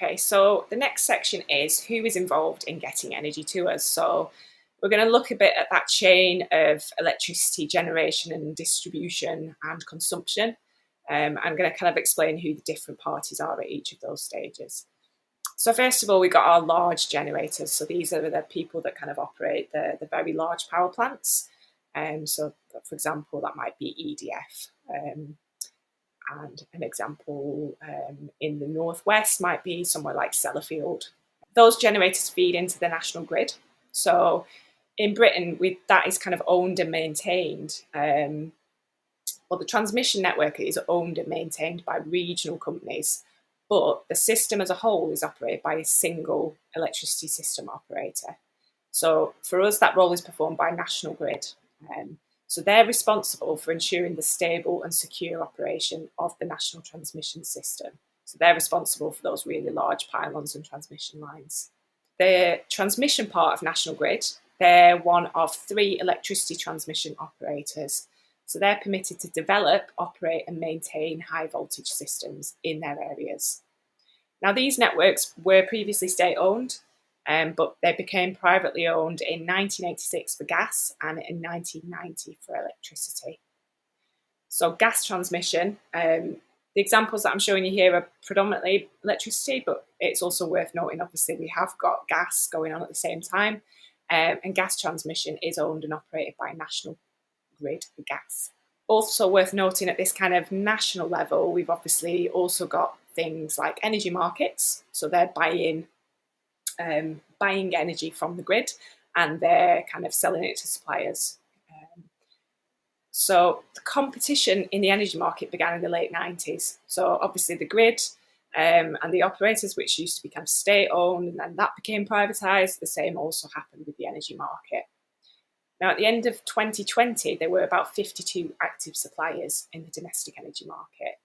Okay, so the next section is who is involved in getting energy to us. So we're going to look a bit at that chain of electricity generation and distribution and consumption. I'm going to kind of explain who the different parties are at each of those stages. So first of all, we've got our large generators. So these are the people that kind of operate the very large power plants. So for example, that might be EDF. And an example in the northwest might be somewhere like Sellafield. Those generators feed into the national grid. So in Britain, that is kind of owned and maintained. The transmission network is owned and maintained by regional companies, but the system as a whole is operated by a single electricity system operator. So for us, that role is performed by National Grid. So they're responsible for ensuring the stable and secure operation of the national transmission system. So they're responsible for those really large pylons and transmission lines. The transmission part of National Grid, they're one of 3 electricity transmission operators. So they're permitted to develop, operate and maintain high voltage systems in their areas. Now these networks were previously state owned, but they became privately owned in 1986 for gas and in 1990 for electricity. So gas transmission, the examples that I'm showing you here are predominantly electricity, but it's also worth noting, obviously, we have got gas going on at the same time, and gas transmission is owned and operated by National Grid Gas. Also worth noting at this kind of national level, we've obviously also got things like energy markets. So they're buying energy from the grid and they're kind of selling it to suppliers. So the competition in the energy market began in the late 90s. So obviously the grid and the operators, which used to be kind of state owned, and then that became privatised. The same also happened with the energy market. Now, at the end of 2020, there were about 52 active suppliers in the domestic energy market.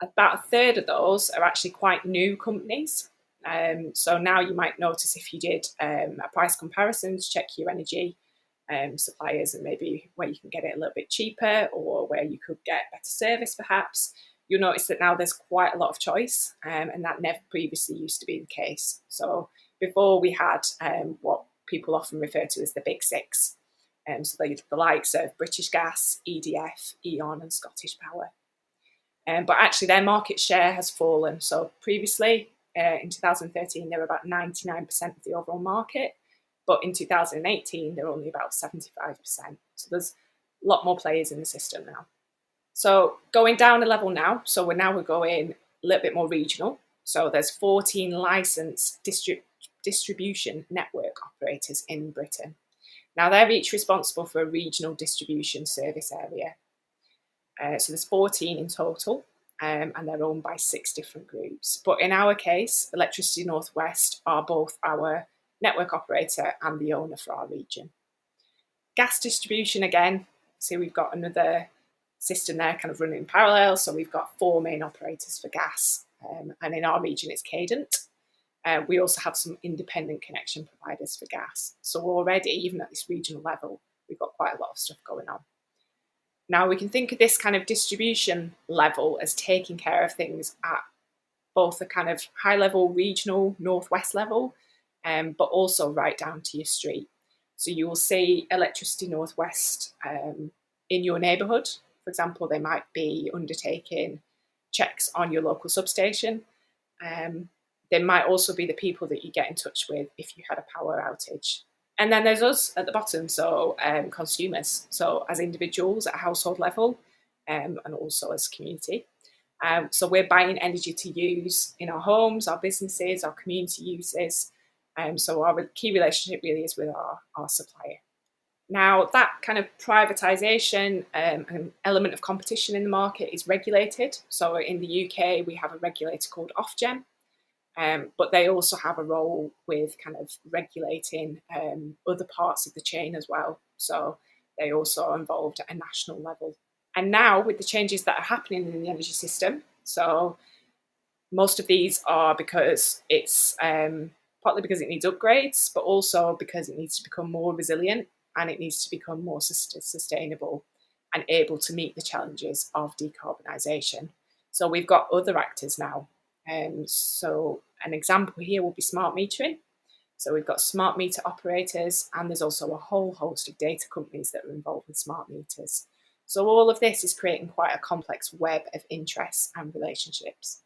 About a third of those are actually quite new companies. So now you might notice if you did a price comparison to check your energy suppliers and maybe where you can get it a little bit cheaper or where you could get better service perhaps, you'll notice that now there's quite a lot of choice, and that never previously used to be the case. So before we had what people often refer to as the big 6. So the likes of British Gas, EDF, E.ON and Scottish Power. But actually their market share has fallen. So previously, in 2013, they were about 99% of the overall market. But in 2018, they're only about 75%. So there's a lot more players in the system now. So going down a level now, we're going a little bit more regional. So there's 14 licensed distribution network operators in Britain. Now they're each responsible for a regional distribution service area. So there's 14 in total, and they're owned by 6 different groups. But in our case, Electricity North West are both our network operator and the owner for our region. Gas distribution, again, so we've got another system there kind of running in parallel. So we've got 4 main operators for gas, and in our region it's Cadent. We also have some independent connection providers for gas. So already, even at this regional level, we've got quite a lot of stuff going on. Now we can think of this kind of distribution level as taking care of things at both a kind of high level regional northwest level, but also right down to your street. So you will see Electricity North West in your neighbourhood. For example, they might be undertaking checks on your local substation. They might also be the people that you get in touch with if you had a power outage. And then there's us at the bottom, so consumers, so as individuals at a household level, and also as community. So we're buying energy to use in our homes, our businesses, our community uses. So our key relationship really is with our supplier. Now that kind of privatisation and element of competition in the market is regulated. So in the UK, we have a regulator called Ofgem. But they also have a role with kind of regulating other parts of the chain as well. So they also are involved at a national level. And now with the changes that are happening in the energy system, so most of these are because it's partly because it needs upgrades, but also because it needs to become more resilient and it needs to become more sustainable and able to meet the challenges of decarbonisation. So we've got other actors now. So An example here will be smart metering. So we've got smart meter operators, and there's also a whole host of data companies that are involved with smart meters. So all of this is creating quite a complex web of interests and relationships.